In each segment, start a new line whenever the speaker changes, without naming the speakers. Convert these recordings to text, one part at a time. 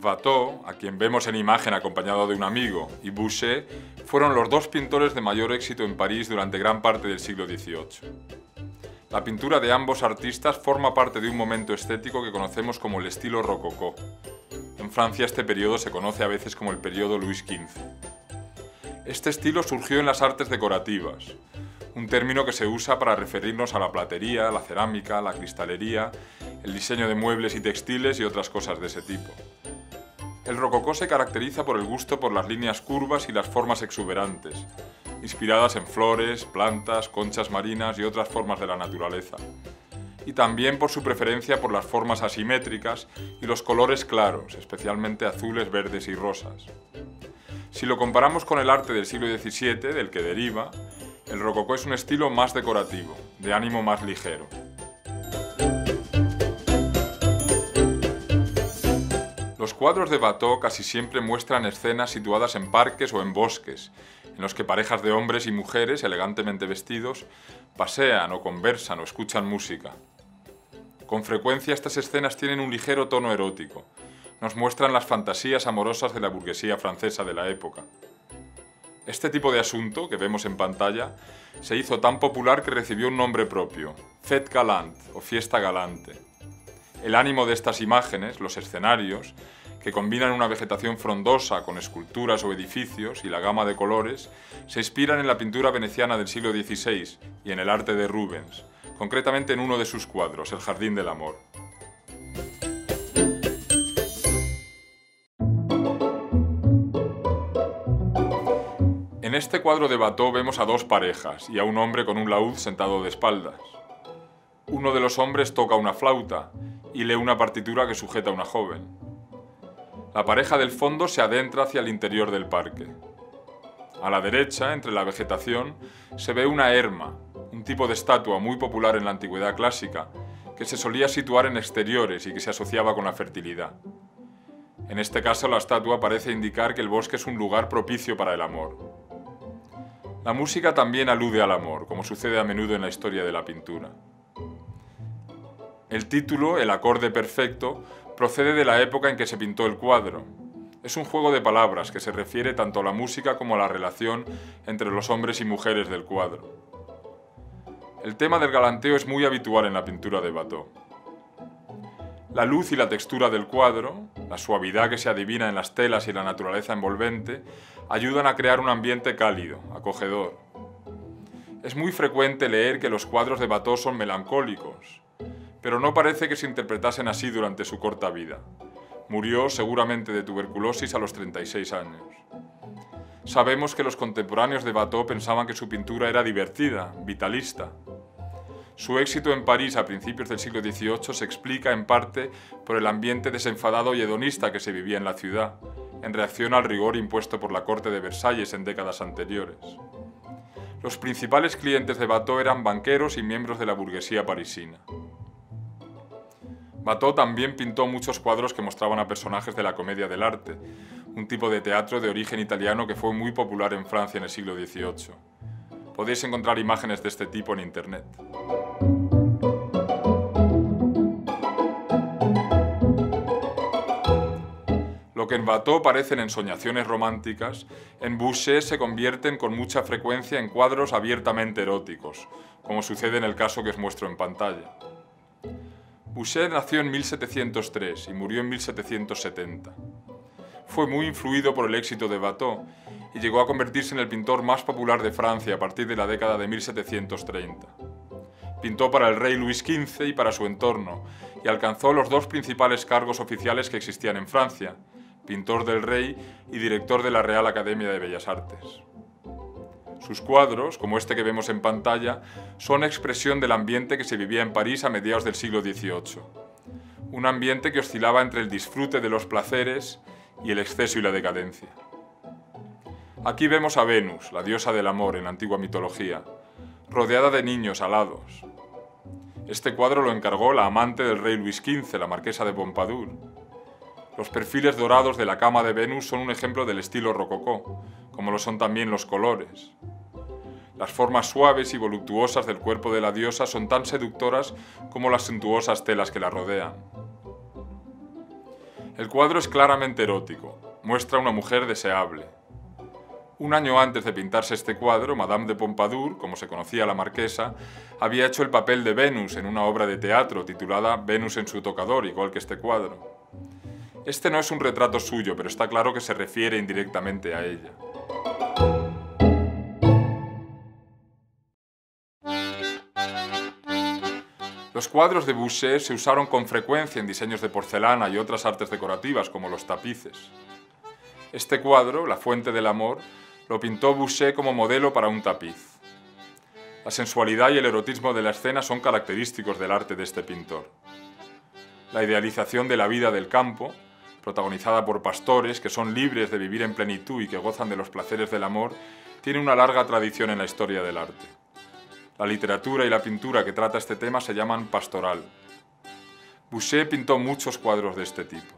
Watteau, a quien vemos en imagen acompañado de un amigo, y Boucher fueron los dos pintores de mayor éxito en París durante gran parte del siglo XVIII. La pintura de ambos artistas forma parte de un momento estético que conocemos como el estilo rococó. En Francia este periodo se conoce a veces como el periodo Luis XV. Este estilo surgió en las artes decorativas, un término que se usa para referirnos a la platería, la cerámica, la cristalería, el diseño de muebles y textiles y otras cosas de ese tipo. El rococó se caracteriza por el gusto por las líneas curvas y las formas exuberantes, inspiradas en flores, plantas, conchas marinas y otras formas de la naturaleza. Y también por su preferencia por las formas asimétricas y los colores claros, especialmente azules, verdes y rosas. Si lo comparamos con el arte del siglo XVII, del que deriva, el rococó es un estilo más decorativo, de ánimo más ligero. Los cuadros de Watteau casi siempre muestran escenas situadas en parques o en bosques, en los que parejas de hombres y mujeres elegantemente vestidos pasean o conversan o escuchan música. Con frecuencia estas escenas tienen un ligero tono erótico, nos muestran las fantasías amorosas de la burguesía francesa de la época. Este tipo de asunto, que vemos en pantalla, se hizo tan popular que recibió un nombre propio, fête galante o fiesta galante. El ánimo de estas imágenes, los escenarios, que combinan una vegetación frondosa con esculturas o edificios y la gama de colores, se inspiran en la pintura veneciana del siglo XVI y en el arte de Rubens, concretamente en uno de sus cuadros, El Jardín del Amor. En este cuadro de Watteau vemos a dos parejas y a un hombre con un laúd sentado de espaldas. Uno de los hombres toca una flauta y lee una partitura que sujeta a una joven. La pareja del fondo se adentra hacia el interior del parque. A la derecha, entre la vegetación, se ve una erma, un tipo de estatua muy popular en la antigüedad clásica, que se solía situar en exteriores y que se asociaba con la fertilidad. En este caso, la estatua parece indicar que el bosque es un lugar propicio para el amor. La música también alude al amor, como sucede a menudo en la historia de la pintura. El título, El acorde perfecto, procede de la época en que se pintó el cuadro. Es un juego de palabras que se refiere tanto a la música como a la relación entre los hombres y mujeres del cuadro. El tema del galanteo es muy habitual en la pintura de Watteau. La luz y la textura del cuadro, la suavidad que se adivina en las telas y la naturaleza envolvente, ayudan a crear un ambiente cálido, acogedor. Es muy frecuente leer que los cuadros de Watteau son melancólicos, pero no parece que se interpretasen así durante su corta vida. Murió seguramente de tuberculosis a los 36 años. Sabemos que los contemporáneos de Watteau pensaban que su pintura era divertida, vitalista. Su éxito en París a principios del siglo XVIII se explica en parte por el ambiente desenfadado y hedonista que se vivía en la ciudad, en reacción al rigor impuesto por la corte de Versalles en décadas anteriores. Los principales clientes de Watteau eran banqueros y miembros de la burguesía parisina. Watteau también pintó muchos cuadros que mostraban a personajes de la comedia del arte, un tipo de teatro de origen italiano que fue muy popular en Francia en el siglo XVIII. Podéis encontrar imágenes de este tipo en internet. Lo que en Watteau parecen ensoñaciones románticas, en Boucher se convierten con mucha frecuencia en cuadros abiertamente eróticos, como sucede en el caso que os muestro en pantalla. Boucher nació en 1703 y murió en 1770. Fue muy influido por el éxito de Watteau y llegó a convertirse en el pintor más popular de Francia a partir de la década de 1730. Pintó para el rey Luis XV y para su entorno y alcanzó los dos principales cargos oficiales que existían en Francia, pintor del rey y director de la Real Academia de Bellas Artes. Sus cuadros, como este que vemos en pantalla, son expresión del ambiente que se vivía en París a mediados del siglo XVIII. Un ambiente que oscilaba entre el disfrute de los placeres y el exceso y la decadencia. Aquí vemos a Venus, la diosa del amor en la antigua mitología, rodeada de niños alados. Este cuadro lo encargó la amante del rey Luis XV, la marquesa de Pompadour. Los perfiles dorados de la cama de Venus son un ejemplo del estilo rococó, como lo son también los colores. Las formas suaves y voluptuosas del cuerpo de la diosa son tan seductoras como las suntuosas telas que la rodean. El cuadro es claramente erótico, muestra a una mujer deseable. Un año antes de pintarse este cuadro, Madame de Pompadour, como se conocía a la marquesa, había hecho el papel de Venus en una obra de teatro titulada Venus en su tocador, igual que este cuadro. Este no es un retrato suyo, pero está claro que se refiere indirectamente a ella. Los cuadros de Boucher se usaron con frecuencia en diseños de porcelana y otras artes decorativas, como los tapices. Este cuadro, La fuente del amor, lo pintó Boucher como modelo para un tapiz. La sensualidad y el erotismo de la escena son característicos del arte de este pintor. La idealización de la vida del campo, protagonizada por pastores que son libres de vivir en plenitud y que gozan de los placeres del amor, tiene una larga tradición en la historia del arte. La literatura y la pintura que trata este tema se llaman pastoral. Boucher pintó muchos cuadros de este tipo.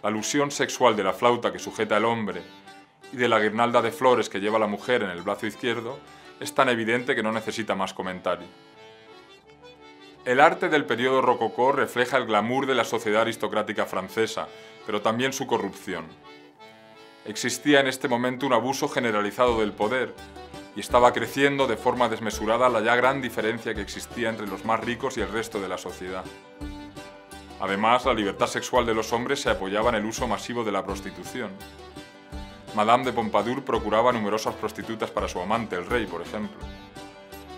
La alusión sexual de la flauta que sujeta el hombre y de la guirnalda de flores que lleva la mujer en el brazo izquierdo es tan evidente que no necesita más comentario. El arte del periodo rococó refleja el glamour de la sociedad aristocrática francesa, pero también su corrupción. Existía en este momento un abuso generalizado del poder, y estaba creciendo de forma desmesurada la ya gran diferencia que existía entre los más ricos y el resto de la sociedad. Además, la libertad sexual de los hombres se apoyaba en el uso masivo de la prostitución. Madame de Pompadour procuraba numerosas prostitutas para su amante, el rey, por ejemplo.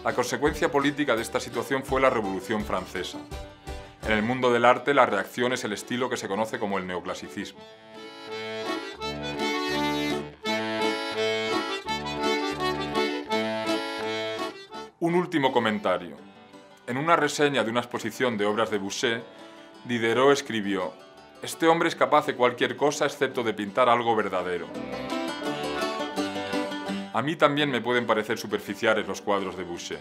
La consecuencia política de esta situación fue la Revolución Francesa. En el mundo del arte, la reacción es el estilo que se conoce como el neoclasicismo. Un último comentario. En una reseña de una exposición de obras de Boucher, Diderot escribió: «Este hombre es capaz de cualquier cosa excepto de pintar algo verdadero». A mí también me pueden parecer superficiales los cuadros de Boucher.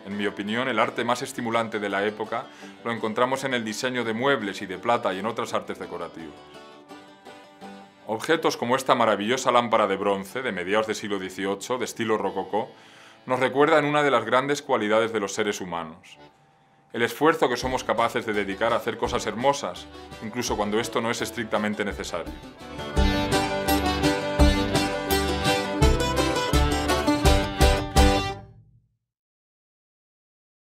En mi opinión, el arte más estimulante de la época lo encontramos en el diseño de muebles y de plata y en otras artes decorativas. Objetos como esta maravillosa lámpara de bronce de mediados del siglo XVIII, de estilo rococó, nos recuerdan una de las grandes cualidades de los seres humanos: el esfuerzo que somos capaces de dedicar a hacer cosas hermosas, incluso cuando esto no es estrictamente necesario.